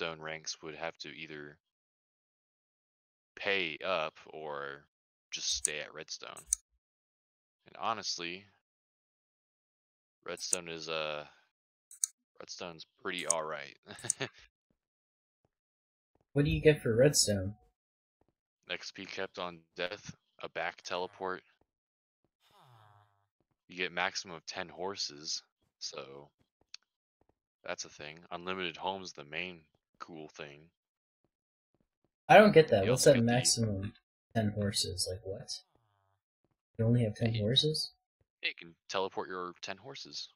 redstone ranks would have to either pay up or just stay at redstone. And honestly, redstone's pretty alright. What do you get for redstone? XP kept on death, a back teleport. You get maximum of 10 horses, so that's a thing. Unlimited home's the main cool thing. I don't get that. You What's also that get maximum 10 horses? Like what? You only have 10 horses? you can teleport your 10 horses.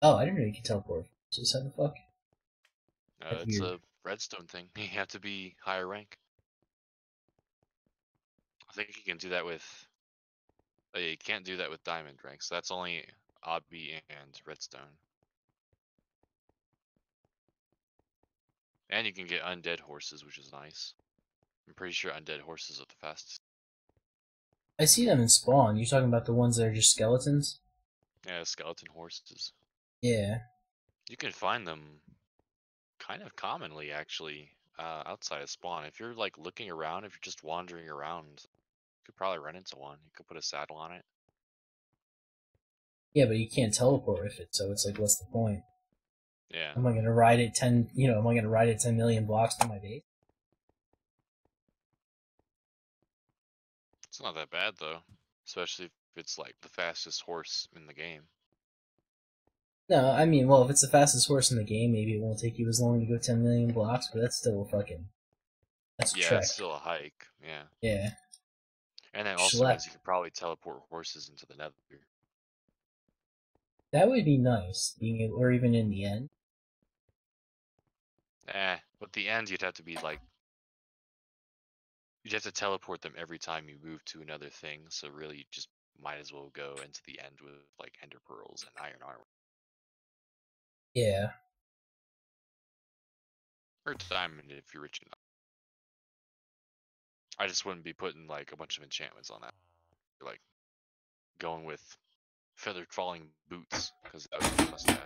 Oh, I didn't know you could teleport horses. How the fuck? It's a redstone thing. You have to be higher rank. I think you can do that with... you can't do that with diamond ranks. That's only obby and redstone. And you can get undead horses, which is nice. I'm pretty sure undead horses are the fastest. I see them in spawn. You're talking about the ones that are just skeletons? Yeah, skeleton horses. Yeah. You can find them kind of commonly, actually, outside of spawn. If you're like looking around, if you're just wandering around, you could probably run into one. You could put a saddle on it. Yeah, but you can't teleport with it, so it's like, what's the point? Yeah. Am I gonna ride it 10, am I gonna ride it 10 million blocks to my base? It's not that bad, though. Especially if it's like the fastest horse in the game. No, I mean, well, if it's the fastest horse in the game, maybe it won't take you as long to go 10 million blocks, but that's still a fucking... That's a Yeah, trek. it's still a hike, yeah. Yeah. And then also means you can probably teleport horses into the nether. That would be nice, being able, or even in the end. But the end you'd have to be like... You'd have to teleport them every time you move to another thing, so really you just might as well go into the end with like ender pearls and iron armor. Yeah. Or diamond if you're rich enough. I just wouldn't be putting like a bunch of enchantments on that. Like going with feathered falling boots, because that would be a must have.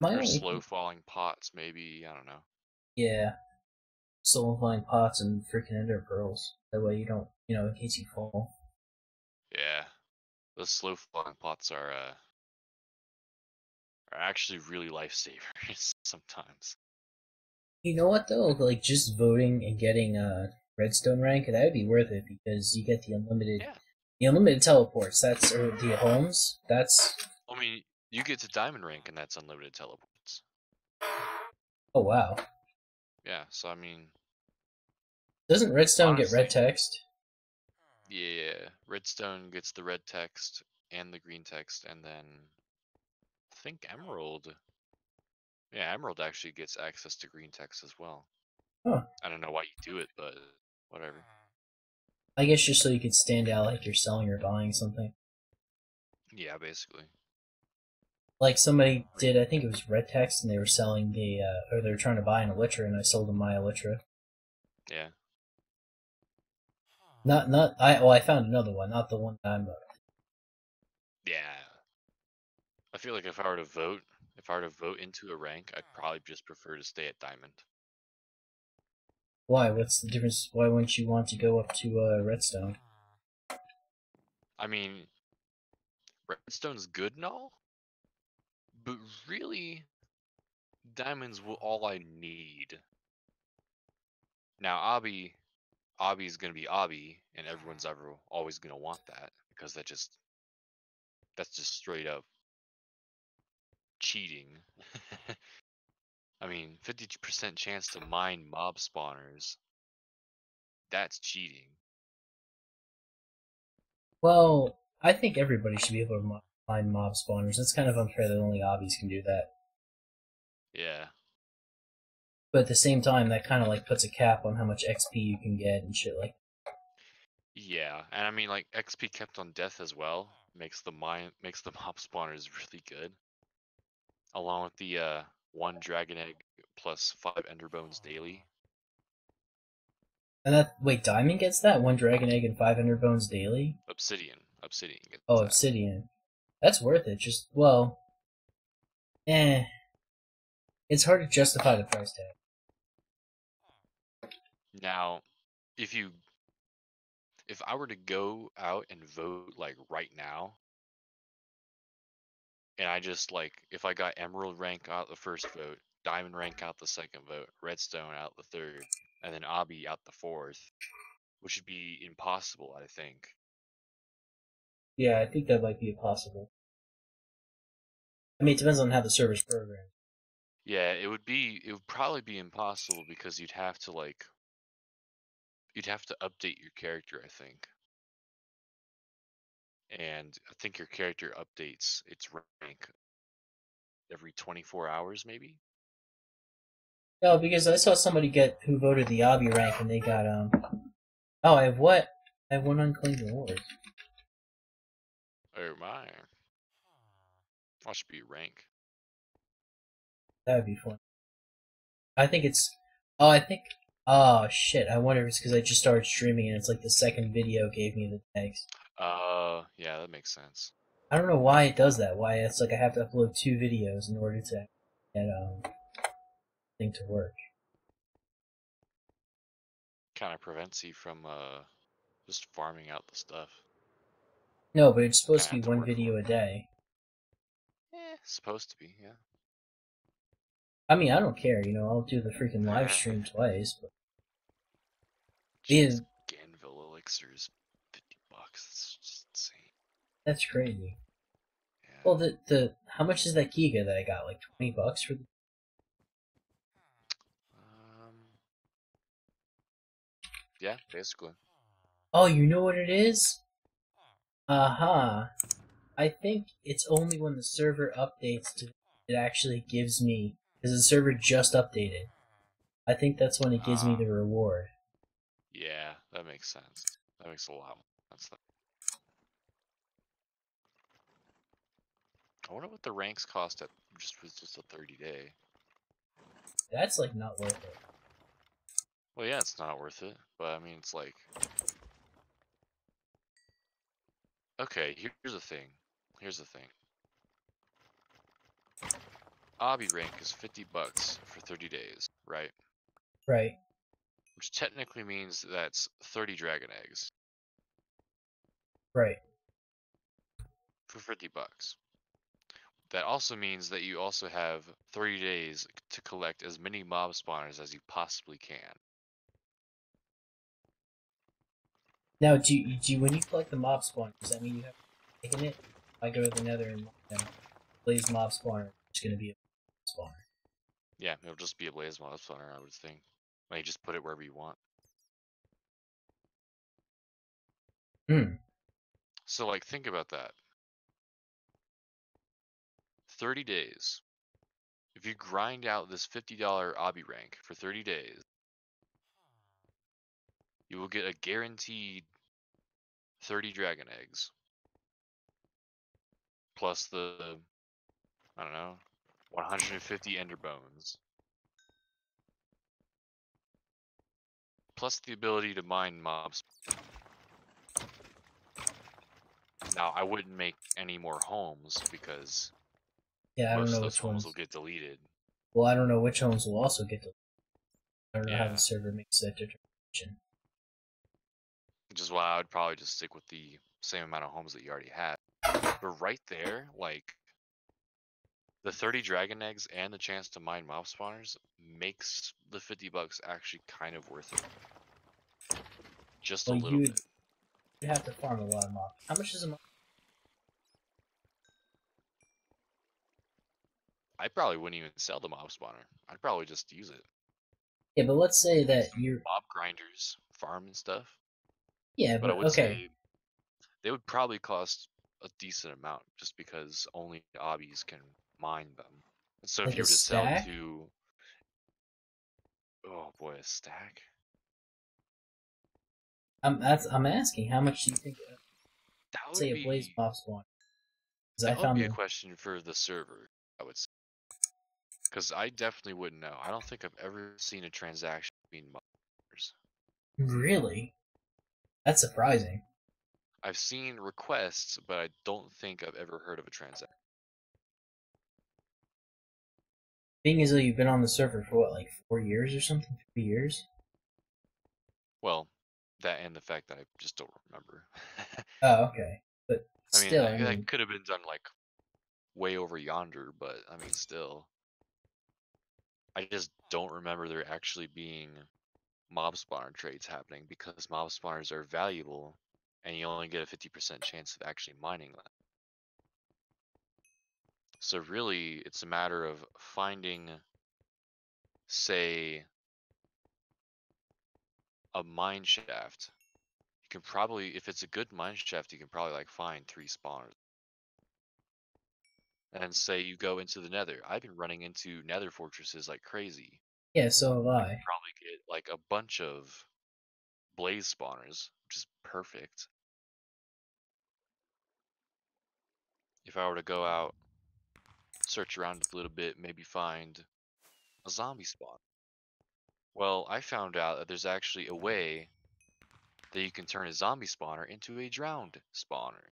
Or slow falling pots, maybe, I don't know. Yeah. Slow falling pots and freaking ender pearls. That way you don't, in case you fall. Yeah. Those slow falling pots are actually really lifesavers sometimes. You know what though? Like just voting and getting redstone rank, that would be worth it because you get the unlimited teleports. That's or the homes. That's. I mean, you get to diamond rank and that's unlimited teleports. Oh wow. Yeah, so I mean. Doesn't redstone get red text? Yeah, redstone gets the red text and the green text, and then I think emerald. Yeah, emerald actually gets access to green text as well. Huh. I don't know why you do it, but whatever. I guess just so you could stand out like you're selling or buying something. Yeah, basically. Like somebody did, I think it was red text, and they were selling the, or they were trying to buy an elytra, and I sold them my elytra. Yeah. I found another one, not the one that I'm. Yeah. I feel like if I were to vote into a rank, I'd probably just prefer to stay at diamond. Why? What's the difference? Why wouldn't you want to go up to redstone? I mean, redstone's good and all, but really, diamond's all I need. Now, Obby's gonna be Obby, and everyone's always gonna want that because that's just straight up cheating. I mean, 50% chance to mine mob spawners. That's cheating. Well, I think everybody should be able to mine mob spawners. That's kind of unfair that only obbies can do that. Yeah. But at the same time, that kind of like puts a cap on how much XP you can get and shit like. Yeah, and I mean like XP kept on death as well makes the mob spawners really good. Along with the 1 dragon egg plus 5 ender bones daily. And wait, diamond gets that? 1 dragon egg and 5 ender bones daily? Obsidian gets Oh, that. obsidian. That's worth it. Just, well, Eh, it's hard to justify the price tag. Now, if you if I were to go out and vote like right now, and I just like if I got Emerald rank out the first vote, Diamond rank out the second vote, Redstone out the third, and then Obby out the fourth, which would be impossible, I think. Yeah, I think that might be possible. I mean, it depends on how the server's programmed. Yeah, it would probably be impossible because you'd have to update your character, I think. And I think your character updates its rank every 24 hours maybe. No, because I saw somebody get who voted the obby rank and they got Oh, I have what? I have one unclaimed reward. Oh my. That should be rank. That would be fun. I think it's. Oh, I think. Oh shit! I wonder if it's because I just started streaming and it's like the second video gave me the tags. Yeah, that makes sense. I don't know why it does that. Why it's like I have to upload 2 videos in order to get thing to work. Kind of prevents you from just farming out the stuff. No, but it's supposed Kind to of be have to one work for video a it. day. Supposed to be, yeah. I mean, I don't care. I'll do the freaking live stream twice. But Jeez, yeah, Ganville elixirs, $50. That's just insane. that's crazy. Yeah. Well, the how much is that Giga that I got? Like $20 for the. Um. Yeah, basically. Oh, you know what it is? Aha. I think it's only when the server updates it actually gives me, because the server just updated. I think that's when it gives me the reward. Yeah, that makes sense. That makes a lot more sense. I wonder what the ranks cost at just a 30-day. That's like not worth it. Well, yeah, it's not worth it, but I mean, it's like, okay, here's the thing. Here's the thing. Obby rank is $50 for 30 days, right? Right. Which technically means that's 30 dragon eggs Right. for $50. That also means that you also have 30 days to collect as many mob spawners as you possibly can. Now, when you collect the mob spawner, does that mean you have taken it? If I go to the Nether and blaze mob spawner, it's going to be a spawner. Yeah, it'll just be a blaze mob spawner, I would think. Like, just put it wherever you want. Hmm. So, like, think about that. 30 days. If you grind out this $50 obby rank for 30 days, you will get a guaranteed 30 dragon eggs. Plus the, I don't know, 150 ender bones. Plus the ability to mine mobs. Now, I wouldn't make any more homes because Yeah, I don't most know of those which homes ones. will get deleted. Well, I don't know which homes will also get deleted. I don't know how the Yeah, server makes that determination. which is why I would probably just stick with the same amount of homes that you already had. But right there, like, the 30 dragon eggs and the chance to mine mob spawners makes the $50 actually kind of worth it. Just a Well, little bit. you'd have to farm a lot of mobs. How much is a mob? I probably wouldn't even sell the mob spawner. I'd probably just use it. Yeah, but let's say Use that you're. mob grinders, farm and stuff. Yeah, But I but would okay. say they would probably cost a decent amount just because only obbies can mine them. So if Like you a were to sell stack? to, oh boy, a stack? I'm asking, how much do you think, That would say, a blaze be mob spawn? Because I that would found be a them. question for the server, I would say. Because I definitely wouldn't know. I don't think I've ever seen a transaction between miners. Really? That's surprising. I've seen requests, but I don't think I've ever heard of a transaction. Being as though you've been on the server for what, like 4 years or something? 3 years? Well, that and the fact that I just don't remember. Oh, okay. But I mean, still, I that mean, could have been done like way over yonder, but I mean, still. I just don't remember there actually being mob spawner trades happening because mob spawners are valuable and you only get a 50% chance of actually mining them. So really, it's a matter of finding, say, a mine shaft. You can probably, if it's a good mine shaft, you can probably like find 3 spawners. And say you go into the nether. I've been running into nether fortresses like crazy. yeah, so have I could I. probably get like a bunch of blaze spawners, which is perfect. If I were to go out, search around a little bit, maybe find a zombie spawn. Well, I found out that there's actually a way that you can turn a zombie spawner into a drowned spawner.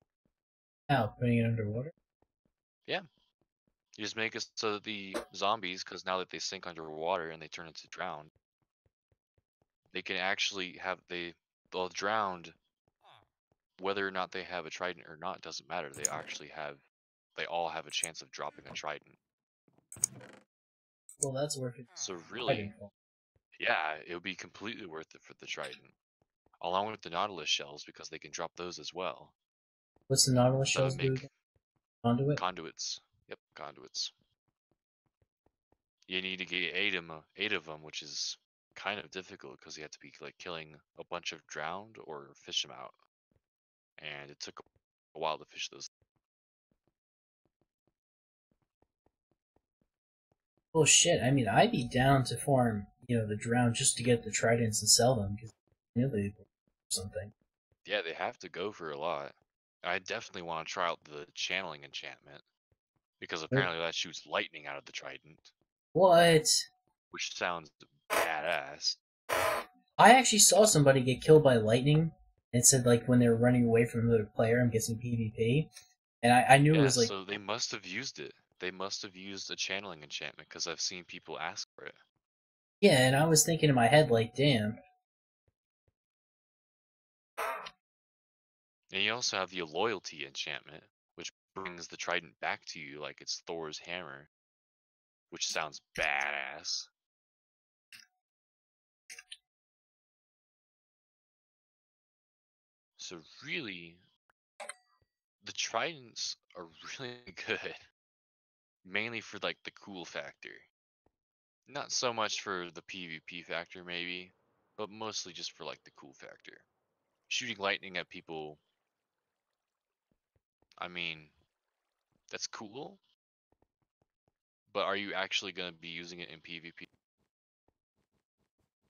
Now, putting it underwater? Yeah, you just make it so that the zombies, because now that they sink underwater and they turn into drowned, they can actually have they'll drowned whether or not they have a trident or not doesn't matter. They all have a chance of dropping a trident. Well, that's worth it. So I really, didn't fall. yeah, it would be completely worth it for the trident, along with the nautilus shells because they can drop those as well. What's the Nautilus That would shells do make again? Conduit? conduits. Yep, conduits. You need to get eight of them, which is kind of difficult because you have to be like killing a bunch of drowned or fish them out, and it took a while to fish those. Well, shit, I mean, I'd be down to farm, the drown just to get the tridents and sell them, because they'd or something. Yeah, they have to go for a lot. I definitely want to try out the channeling enchantment because Nope. apparently that shoots lightning out of the trident, What? which sounds badass. I actually saw somebody get killed by lightning. It said, like, when they were running away from another player, I'm guessing PvP. And I knew it Yeah, was, like, so they must have used it. They must have used a channeling enchantment because I've seen people ask for it. yeah, and I was thinking in my head, like, damn. And you also have the loyalty enchantment, which brings the trident back to you like it's Thor's hammer, which sounds badass. So really, the tridents are really good, mainly for like the cool factor. Not so much for the PvP factor maybe, but mostly just for like the cool factor. Shooting lightning at people, I mean, that's cool, but are you actually going to be using it in PvP?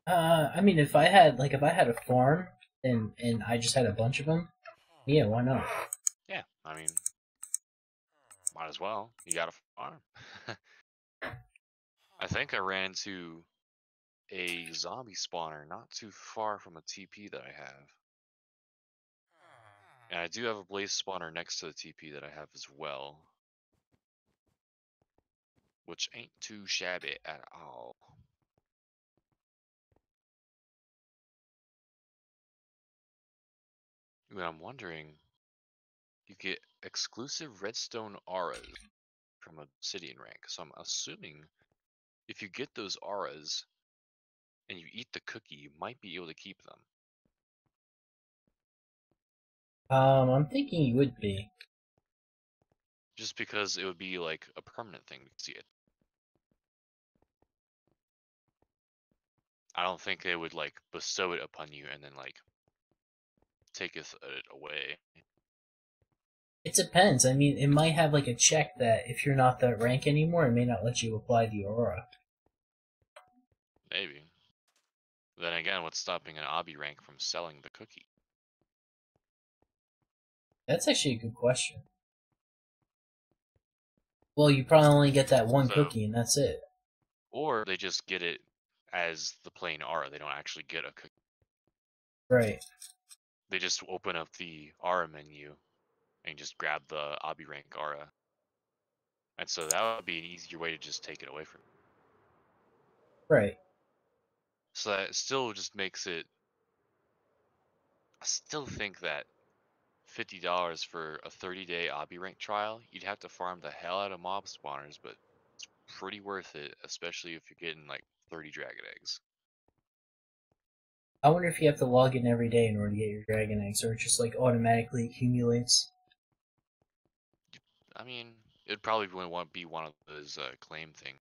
I mean, if I had a farm and I just had a bunch of them, yeah, why not? Yeah, I mean, might as well. You got a farm. I think I ran into a zombie spawner not too far from a TP that I have. And I do have a blaze spawner next to the TP that I have as well. Which ain't too shabby at all. And I'm wondering, you get exclusive redstone auras from obsidian rank. So I'm assuming if you get those auras and you eat the cookie, you might be able to keep them. I'm thinking you would be. Just because it would be like a permanent thing to see it. I don't think they would like bestow it upon you and then like taketh it away. It depends. I mean, it might have like a check that if you're not that rank anymore, it may not let you apply the aura. Maybe. Then again, what's stopping an obby rank from selling the cookie? That's actually a good question. Well, you probably only get that one So, cookie and that's it. or they just get it as the plain aura. They don't actually get a cookie. Right. They just open up the aura menu and just grab the obby rank aura. And so that would be an easier way to just take it away from you. Right. So that still just makes it. I still think that $50 for a 30-day obby rank trial, you'd have to farm the hell out of mob spawners, but it's pretty worth it, especially if you're getting like 30 dragon eggs. I wonder if you have to log in every day in order to get your dragon eggs, or it just like automatically accumulates. I mean, it'd probably be one of those claim things.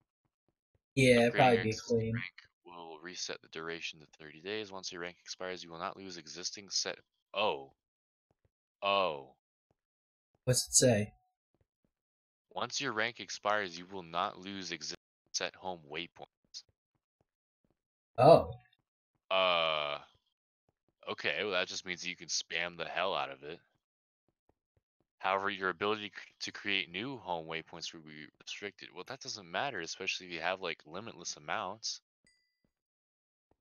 Yeah, it'd Upgrading probably your be a existing claim. rank will reset the duration to 30 days. Once your rank expires, you will not lose existing set. Oh, oh. What's it say? Once your rank expires, you will not lose existing set home waypoints. Oh, Uh, okay, well, that just means you can spam the hell out of it. However, your ability to create new home waypoints will be restricted. Well, that doesn't matter, especially if you have like limitless amounts.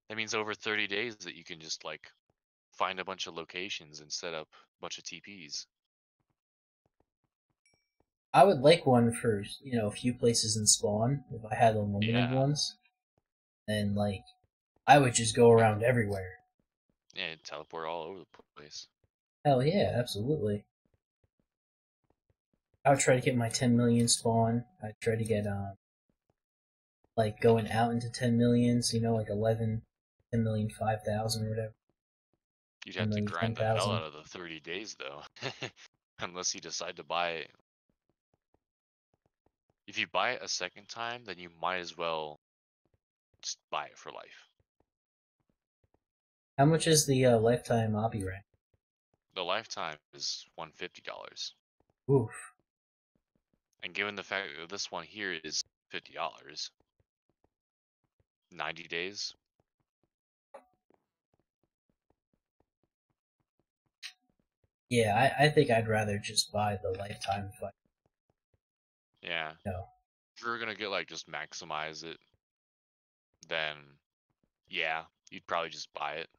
That means over 30 days that you can just like find a bunch of locations and set up a bunch of TPs. I would like one for a few places in spawn if I had unlimited Yeah, ones. Then like I would just go around everywhere. yeah, teleport all over the place. Hell yeah, absolutely. I would try to get my 10 million spawn. I'd try to get like going out into 10 million, so like 11, 10 million 5,000 or whatever. You'd 10 have to million grind the hell 10,000. out of the 30 days though. Unless you decide to buy it. If you buy it a second time, then you might as well just buy it for life. How much is the lifetime obby rank? The lifetime is $150. Oof. And given the fact that this one here is $50, 90 days. Yeah, I think I'd rather just buy the lifetime if I Yeah. know. If you're gonna get like just maximize it, then yeah, you'd probably just buy it.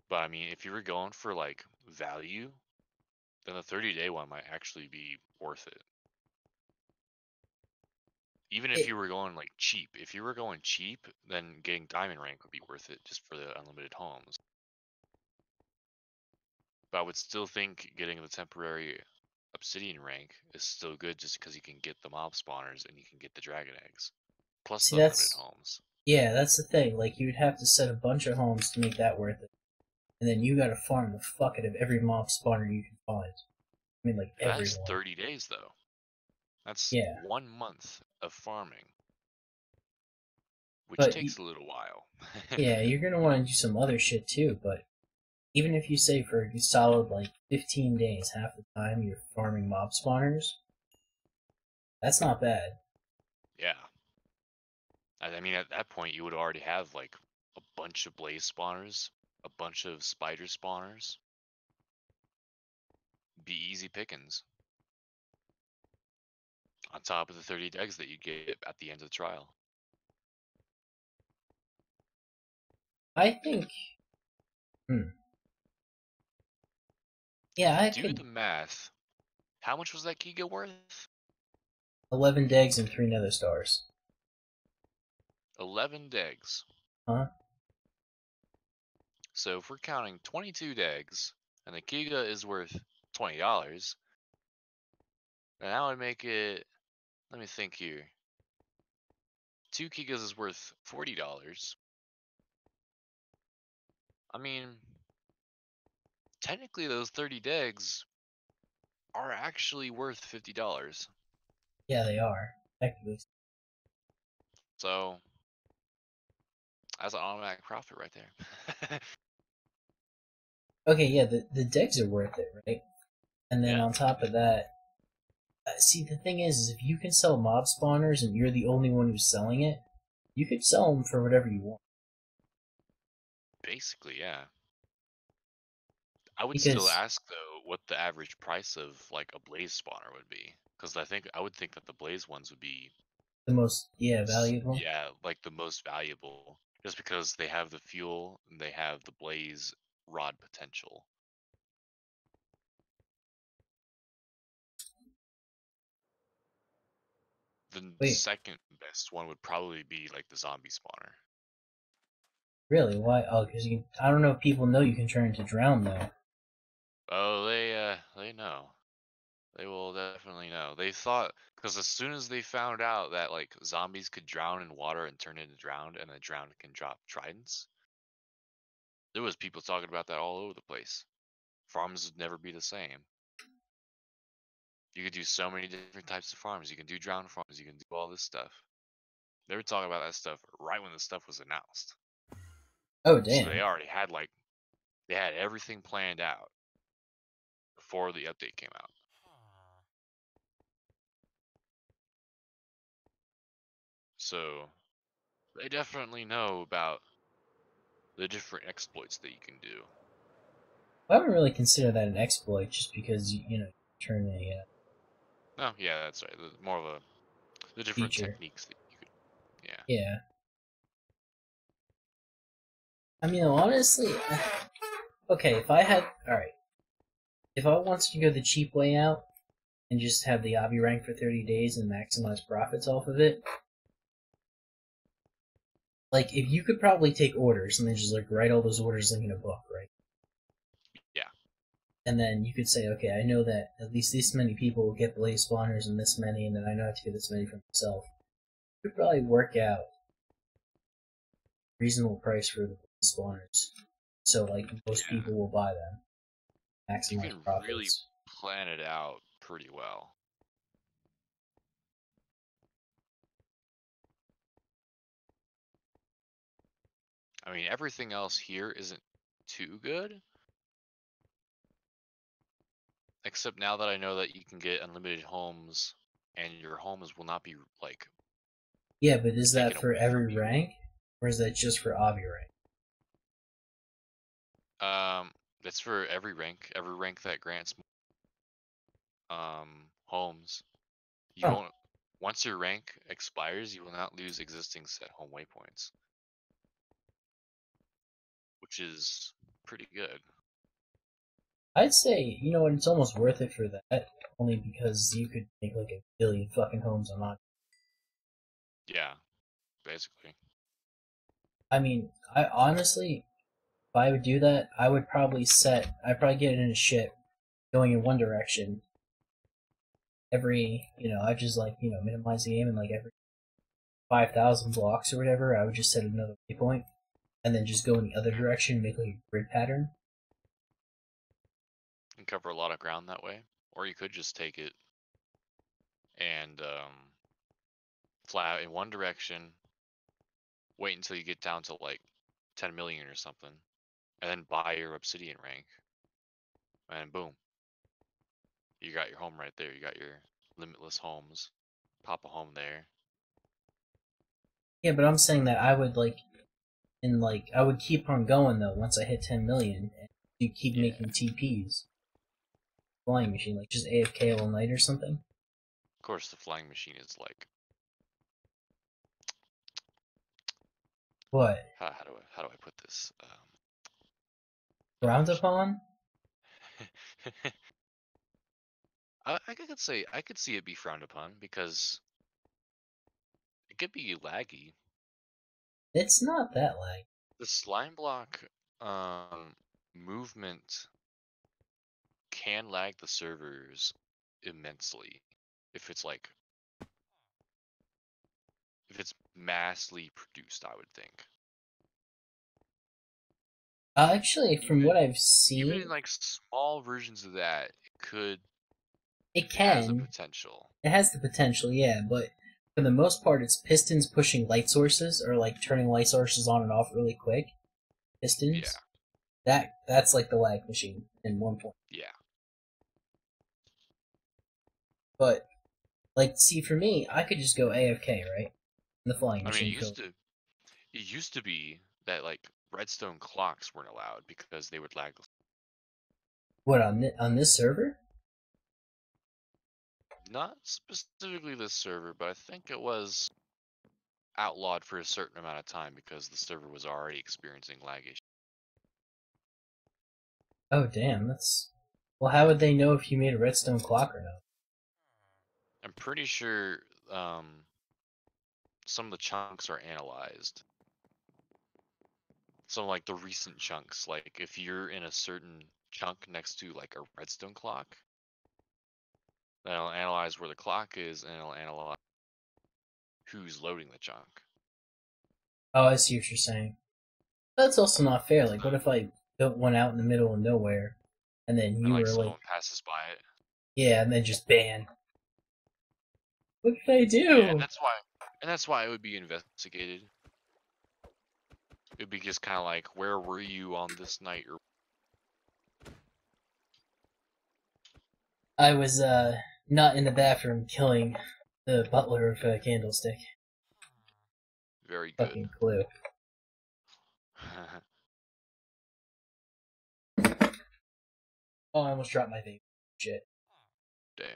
But I mean, if you were going for like value, then the 30-day one might actually be worth it. Even if It, you were going like cheap. If you were going cheap, then getting diamond rank would be worth it just for the unlimited homes. But I would still think getting the temporary obsidian rank is still good just because you can get the mob spawners and you can get the dragon eggs. Plus See, the unlimited that's homes. yeah, that's the thing. Like you'd have to set a bunch of homes to make that worth it, and then you gotta farm the fuck out of every mob spawner you can find. I mean, like That's everyone. 30 days though. That's Yeah, 1 month of farming, which but takes a little while. yeah, you're gonna want to do some other shit too. But even if you say for a solid like 15 days, half the time you're farming mob spawners, that's not bad. Yeah. I mean, at that point, you would already have like a bunch of blaze spawners, a bunch of spider spawners. Be easy pickings. On top of the 30 eggs that you get at the end of the trial. I think. Hmm. Yeah, I Do could the math. How much was that Giga worth? 11 degs and 3 nether stars. 11 eggs. Huh? So if we're counting 22 eggs, and the Giga is worth $20, then that would make it. Let me think here. 2 Gigas is worth $40. I mean, technically those 30 degs are actually worth $50. Yeah, they are. Technically. So that's an automatic profit right there. Okay, yeah, the degs are worth it, right? And then Yeah, on top of that, see, the thing is if you can sell mob spawners and you're the only one who's selling it, you could sell them for whatever you want. basically, yeah. I would still Because ask though what the average price of like a blaze spawner would be, because I would think that the blaze ones would be, the most, yeah, valuable. yeah, like the most valuable, just because they have the fuel and they have the blaze rod potential. The Wait, second best one would probably be like the zombie spawner. Really? Why? Oh, because you. I don't know if people know you can turn into drown though. Oh, they know. They will definitely know. They thought because as soon as they found out that like zombies could drown in water and turn into drowned, and the drowned can drop tridents, there was people talking about that all over the place. Farms would never be the same. You could do so many different types of farms. You can do drowned farms. You can do all this stuff. They were talking about that stuff right when the stuff was announced. Oh So they damn. already had like they had everything planned out before the update came out. So they definitely know about the different exploits that you can do. I wouldn't really consider that an exploit, just because you turn a Oh yeah, that's right. More of the different feature. techniques that you could. Yeah. Yeah. I mean, honestly, okay. If I had, all right, if I wanted to go the cheap way out and just have the obby rank for 30 days and maximize profits off of it, like if you could probably take orders and then just like write all those orders like in a book, right? Yeah. And then you could say, okay, I know that at least this many people will get blaze spawners and this many, and then I know how to get this many for myself. You could probably work out a reasonable price for the blaze spawners, so like most Yeah. people will buy them, You maximize can really profits. plan it out pretty well. I mean, everything else here isn't too good, except now that I know that you can get unlimited homes, and your homes will not be like Yeah, but is that taken for away from every you. rank, or is that just for obby rank? That's for every rank that grants homes. You Oh, won't. Once your rank expires, you will not lose existing set home waypoints, which is pretty good. I'd say it's almost worth it for that, only because you could make like a billion fucking homes on obby. Yeah, basically. I mean, I honestly, if I would do that, I'd probably get it in a ship going in one direction. I'd just like, minimize the game and like every 5,000 blocks or whatever, I would just set another waypoint and then just go in the other Mhm. direction and make like a grid pattern. And cover a lot of ground that way, or you could just take it and fly out in one direction, wait until you get down to like 10 million or something, and then buy your obsidian rank, and boom, you got your home right there. You got your limitless homes. Pop a home there. Yeah, but I'm saying that I would I would keep on going though once I hit 10 million and you keep Yeah, making TPs. Flying machine, like just AFK all night or something. of course the flying machine is like What? how do I put this? Frowned Gosh. upon? I could see it be frowned upon because it could be laggy. It's not that lag. The slime block movement can lag the servers immensely if it's like if it's massively produced, I would think. Actually, from Even what I've even in seen, like small versions of that, it it has the can. potential. It has the potential, yeah, but for the most part, it's pistons pushing light sources or like turning light sources on and off really quick. Yeah, Pistons. That's like the lag machine in 1 point. yeah. But like, see, for me, I could just go AFK, right? And the flying I mean, machine kill. it used to be that like redstone clocks weren't allowed because they would lag. What on this server? Not specifically this server, but I think it was outlawed for a certain amount of time because the server was already experiencing lag issues. Oh damn, that's. Well, how would they know if you made a redstone clock or not? I'm pretty sure um, some of the chunks are analyzed. So like the recent chunks, like if you're in a certain chunk next to like a redstone clock, then it'll analyze where the clock is and it'll analyze who's loading the chunk. Oh, I see what you're saying. That's also not fair. Like, what if I built one out in the middle of nowhere, and then And you like were like, someone passes by it. yeah, and then just ban? What did I Yeah, and do? that's why it would be investigated. It'd be just kind of like, where were you on this night? Or I was not in the bathroom killing the butler of Candlestick. very good. Fucking clue. Oh, I almost dropped my vape. Shit. Damn.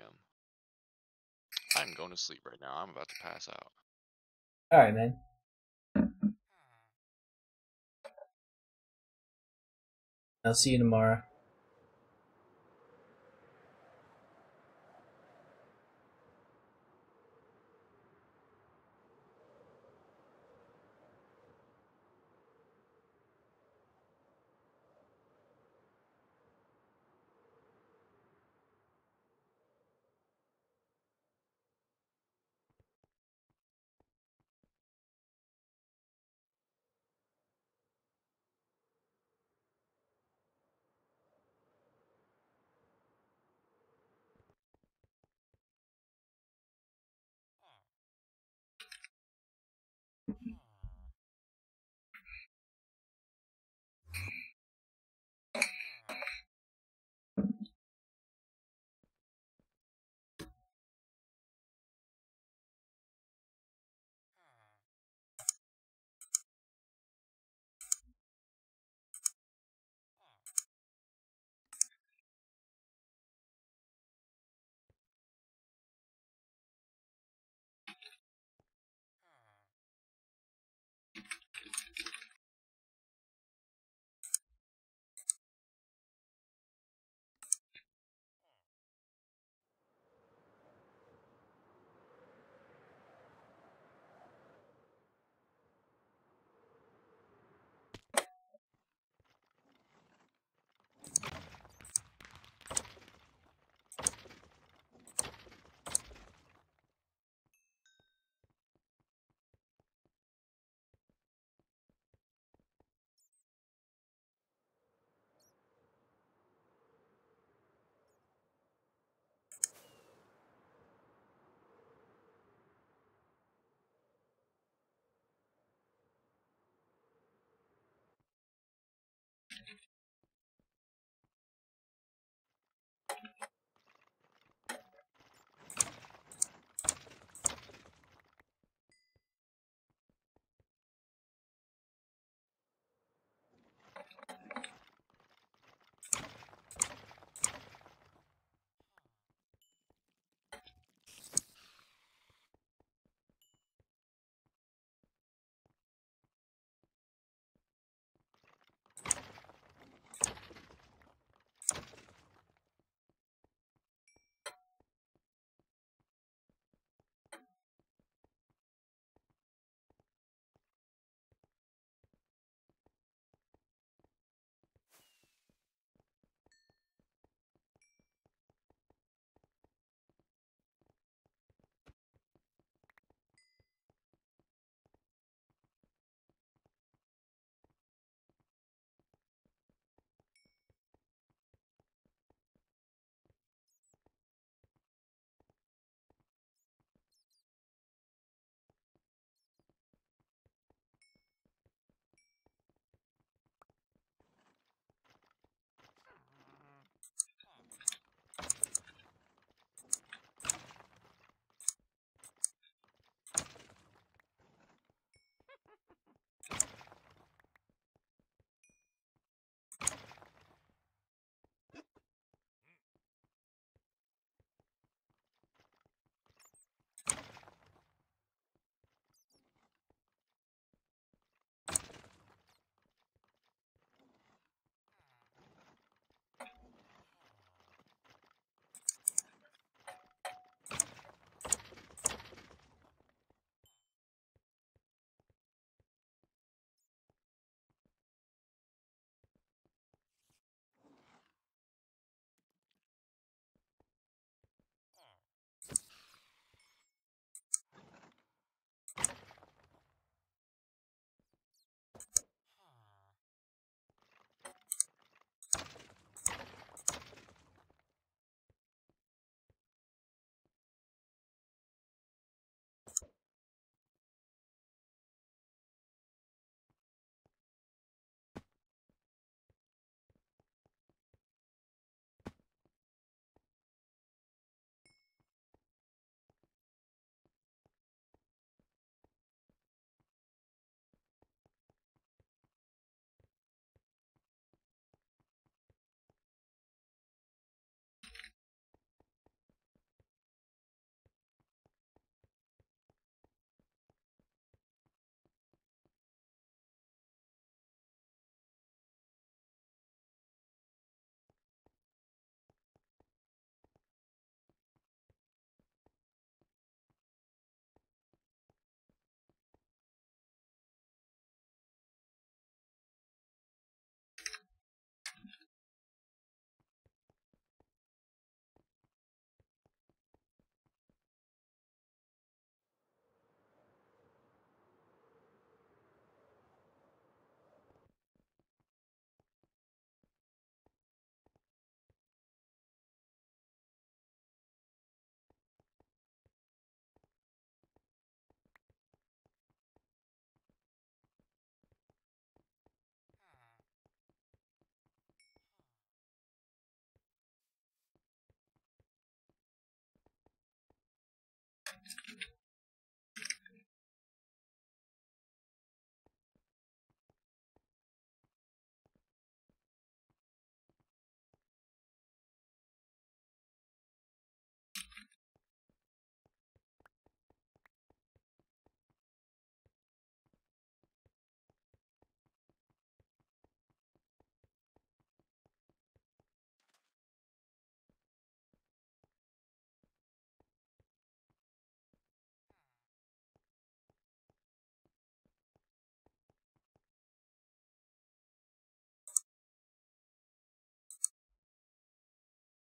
I'm going to sleep right now. I'm about to pass out. Alright, man. I'll see you tomorrow.